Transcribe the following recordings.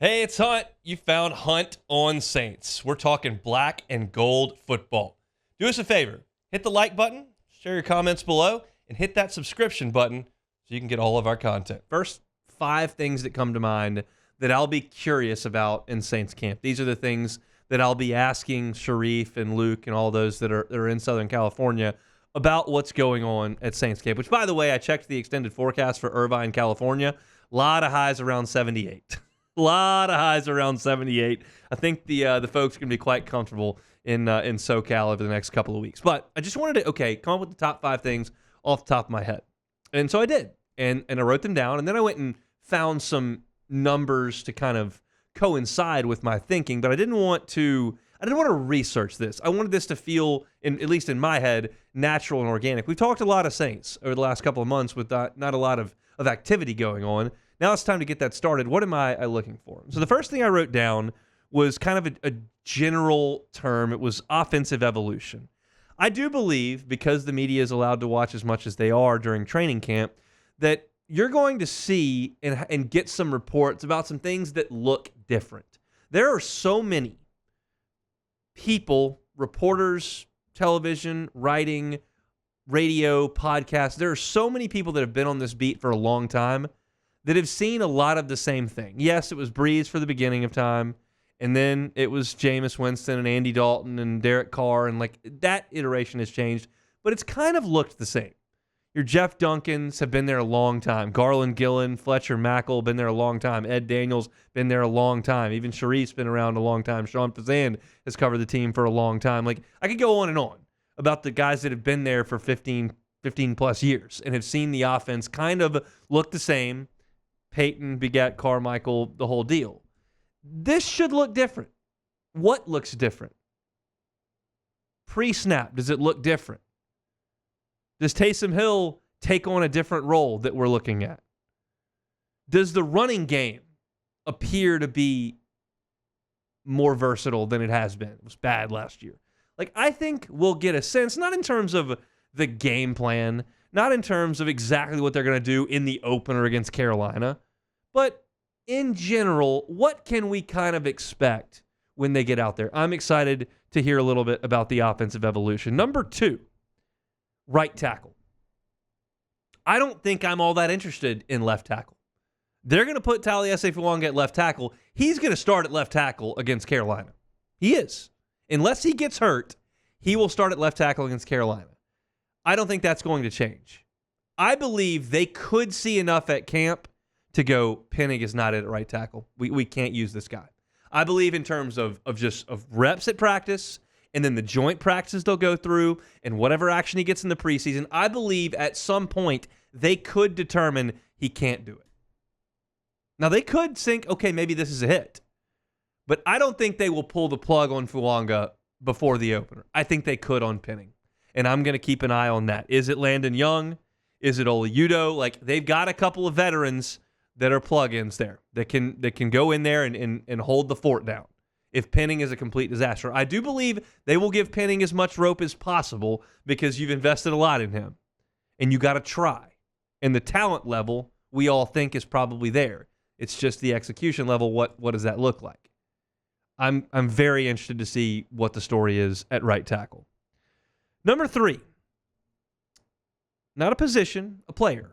Hey, it's Hunt. You found Hunt on Saints. We're talking black and gold football. Do us a favor. Hit the like button, share your comments below, and hit that subscription button so you can get all of our content. First, 5 things that come to mind that I'll be curious about in Saints camp. These are the things that I'll be asking Sharif and Luke and all those that are in Southern California about what's going on at Saints camp, which, by the way, I checked the extended forecast for Irvine, California. A lot of highs around 78. A lot of highs around 78. I think the folks are going to be quite comfortable in SoCal over the next couple of weeks. But I just wanted to, come up with the top 5 things off the top of my head. And so I did. And I wrote them down. And then I went and found some numbers to kind of coincide with my thinking. But I didn't want to research this. I wanted this to feel, at least in my head, natural and organic. We've talked a lot of Saints over the last couple of months with not a lot of activity going on. Now it's time to get that started. What am I looking for? So the first thing I wrote down was kind of a general term. It was offensive evolution. I do believe, because the media is allowed to watch as much as they are during training camp, that you're going to see and get some reports about some things that look different. There are so many people, reporters, television, writing, radio, podcasts. There are so many people that have been on this beat for a long time that have seen a lot of the same thing. Yes, it was Breeze for the beginning of time, and then it was Jameis Winston and Andy Dalton and Derek Carr, and that iteration has changed, but it's kind of looked the same. Your Jeff Duncans have been there a long time. Garland Gillen, Fletcher Mackel, been there a long time. Ed Daniels, been there a long time. Even Sharif's been around a long time. Sean Fazan has covered the team for a long time. I could go on and on about the guys that have been there for 15 plus years and have seen the offense kind of look the same. Peyton begat Carmichael, the whole deal. This should look different. What looks different? Pre-snap, does it look different? Does Taysom Hill take on a different role that we're looking at? Does the running game appear to be more versatile than it has been? It was bad last year. I think we'll get a sense, not in terms of the game plan, not in terms of exactly what they're going to do in the opener against Carolina, but in general, what can we kind of expect when they get out there? I'm excited to hear a little bit about the offensive evolution. Number 2, right tackle. I don't think I'm all that interested in left tackle. They're going to put Taliesin Fuanga at left tackle. He's going to start at left tackle against Carolina. He is. Unless he gets hurt, he will start at left tackle against Carolina. I don't think that's going to change. I believe they could see enough at camp to go, Penning is not at right tackle. We can't use this guy. I believe in terms of reps at practice and then the joint practices they'll go through and whatever action he gets in the preseason, I believe at some point they could determine he can't do it. Now, they could think, okay, maybe this is a hit. But I don't think they will pull the plug on Fuanga before the opener. I think they could on Penning. And I'm going to keep an eye on that. Is it Landon Young? Is it Oludo? They've got a couple of veterans that are plug-ins there that can go in there and hold the fort down if Penning is a complete disaster. I do believe they will give Penning as much rope as possible because you've invested a lot in him. And you got to try. And the talent level we all think is probably there. It's just the execution level. What does that look like? I'm very interested to see what the story is at right tackle. Number 3, not a position, a player.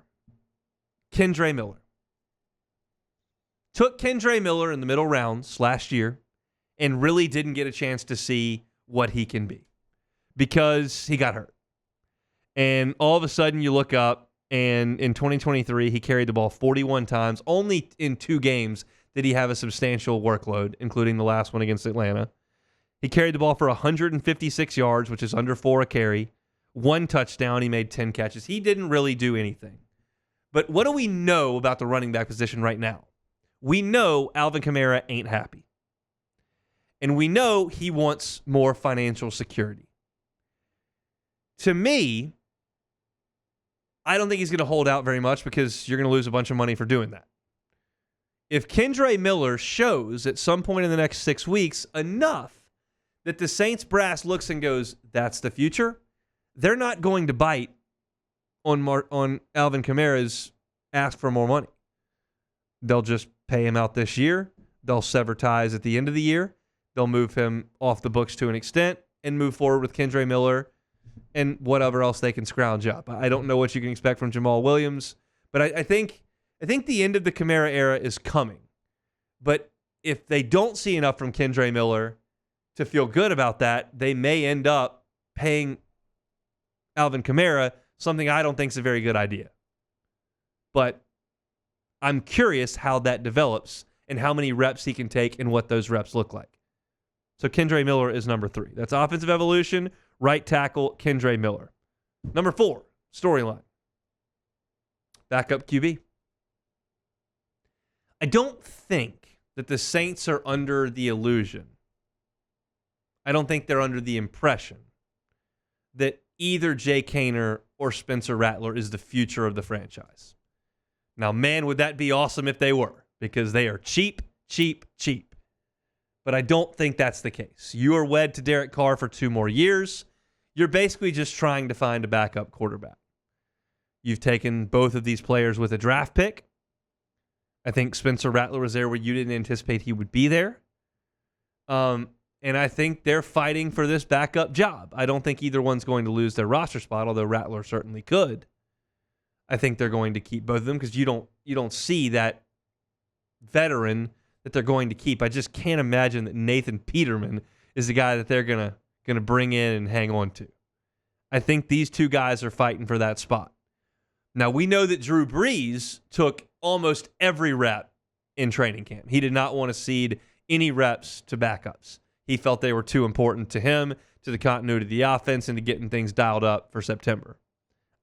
Kendre Miller. Took Kendre Miller in the middle rounds last year and really didn't get a chance to see what he can be because he got hurt. And all of a sudden you look up, and in 2023, he carried the ball 41 times. Only in 2 games did he have a substantial workload, including the last one against Atlanta. He carried the ball for 156 yards, which is under 4 a carry. 1 touchdown. He made 10 catches. He didn't really do anything. But what do we know about the running back position right now? We know Alvin Kamara ain't happy. And we know he wants more financial security. To me, I don't think he's going to hold out very much because you're going to lose a bunch of money for doing that. If Kendre Miller shows at some point in the next 6 weeks enough that the Saints brass looks and goes, that's the future, they're not going to bite on Alvin Kamara's ask for more money. They'll just pay him out this year. they'll sever ties at the end of the year. They'll move him off the books to an extent and move forward with Kendre Miller and whatever else they can scrounge up. I don't know what you can expect from Jamal Williams, but I think the end of the Kamara era is coming. But if they don't see enough from Kendre Miller to feel good about that, they may end up paying Alvin Kamara something I don't think is a very good idea. But I'm curious how that develops and how many reps he can take and what those reps look like. So Kendre Miller is number 3. That's offensive evolution, right tackle, Kendre Miller. Number 4, storyline. Backup QB. I don't think that the Saints are under the illusion. I don't think they're under the impression that either Jay Kaner or Spencer Rattler is the future of the franchise. Now, man, would that be awesome if they were, because they are cheap, cheap, cheap. But I don't think that's the case. You are wed to Derek Carr for 2 more years. You're basically just trying to find a backup quarterback. You've taken both of these players with a draft pick. I think Spencer Rattler was there where you didn't anticipate he would be there. And I think they're fighting for this backup job. I don't think either one's going to lose their roster spot, although Rattler certainly could. I think they're going to keep both of them because you don't see that veteran that they're going to keep. I just can't imagine that Nathan Peterman is the guy that they're gonna bring in and hang on to. I think these 2 guys are fighting for that spot. Now, we know that Drew Brees took almost every rep in training camp. He did not want to cede any reps to backups. He felt they were too important to him, to the continuity of the offense, and to getting things dialed up for September.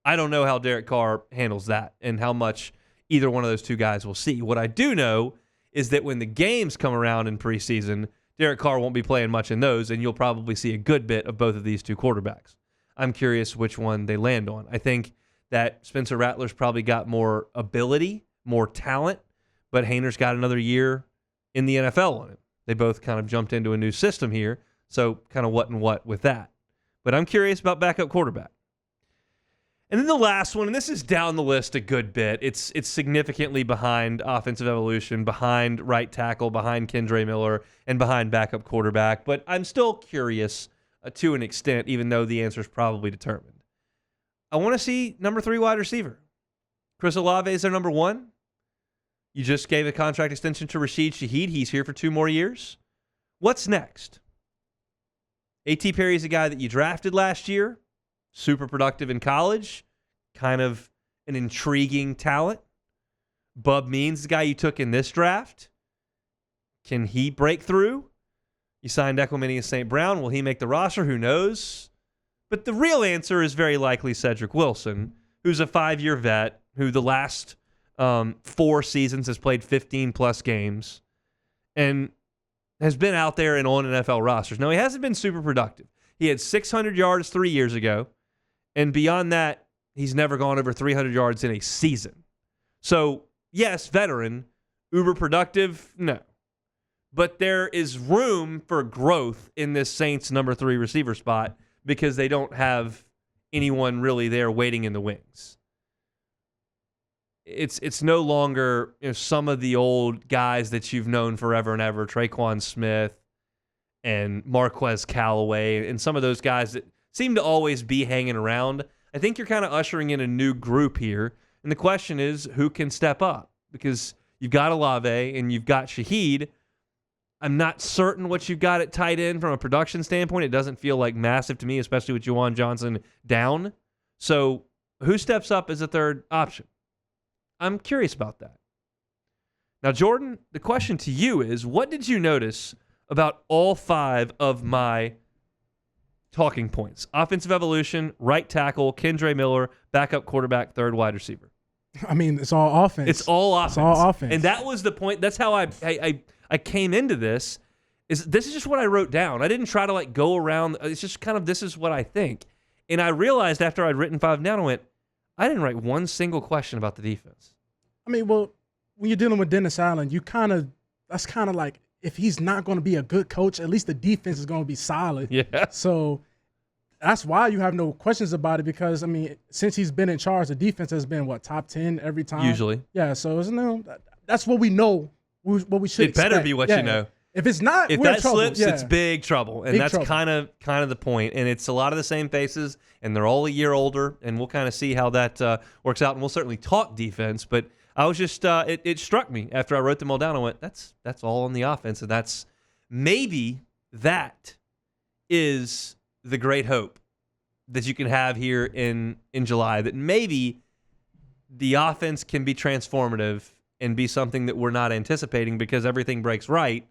I don't know how Derek Carr handles that and how much either one of those 2 guys will see. What I do know is that when the games come around in preseason, Derek Carr won't be playing much in those, and you'll probably see a good bit of both of these 2 quarterbacks. I'm curious which one they land on. I think that Spencer Rattler's probably got more ability, more talent, but Hayner's got another year in the NFL on him. They both kind of jumped into a new system here, so kind of what and what with that. But I'm curious about backup quarterback. And then the last one, and this is down the list a good bit. It's significantly behind offensive evolution, behind right tackle, behind Kendre Miller, and behind backup quarterback. But I'm still curious to an extent, even though the answer is probably determined. I want to see number 3 wide receiver. Chris Olave is their number 1. You just gave a contract extension to Rashid Shaheed. He's here for 2 more years. What's next? A.T. Perry's a guy that you drafted last year. Super productive in college. Kind of an intriguing talent. Bub Means, the guy you took in this draft. Can he break through? You signed Equimini St. Brown. Will he make the roster? Who knows? But the real answer is very likely Cedric Wilson, who's a 5-year vet, who the last 4 seasons has played 15-plus games and has been out there and on NFL rosters. Now, he hasn't been super productive. He had 600 yards 3 years ago, and beyond that, he's never gone over 300 yards in a season. So, yes, veteran. Uber productive? No. But there is room for growth in this Saints number 3 receiver spot because they don't have anyone really there waiting in the wings. It's no longer some of the old guys that you've known forever and ever, Traquan Smith and Marquez Callaway, and some of those guys that seem to always be hanging around. I think you're kind of ushering in a new group here, and the question is who can step up, because you've got Olave and you've got Shaheed. I'm not certain what you've got at tight end from a production standpoint. It doesn't feel like massive to me, especially with Juwan Johnson down. So who steps up as a third option? I'm curious about that. Now, Jordan, the question to you is, what did you notice about all 5 of my talking points? Offensive evolution, right tackle, Kendre Miller, backup quarterback, third wide receiver. I mean, it's all offense. It's all offense. It's all offense. And that was the point. That's how I came into this. This is just what I wrote down. I didn't try to go around. It's just kind of, this is what I think. And I realized after I'd written 5 down, I went, I didn't write one single question about the defense. I mean, well, when you're dealing with Dennis Allen, that's kind of like, if he's not going to be a good coach, at least the defense is going to be solid. Yeah. So that's why you have no questions about it, because, I mean, since he's been in charge, the defense has been, top 10 every time? Usually. Yeah, so that's what we know what we should It better expect. be what Yeah. you know. If it's not, If we're in that trouble. slips, Yeah. it's big trouble. And Big that's trouble. kind of the point. And it's a lot of the same faces, and they're all a year older, and we'll kind of see how that works out. And we'll certainly talk defense, but I was just it struck me after I wrote them all down. I went, that's all on the offense, and that's maybe that is the great hope that you can have here in July, that maybe the offense can be transformative and be something that we're not anticipating because everything breaks right.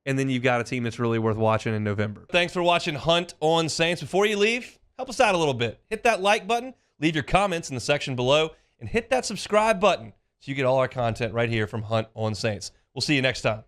And then you've got a team that's really worth watching in November. Thanks for watching Hunt on Saints. Before you leave, help us out a little bit. Hit that like button, leave your comments in the section below, and hit that subscribe button so you get all our content right here from Hunt on Saints. We'll see you next time.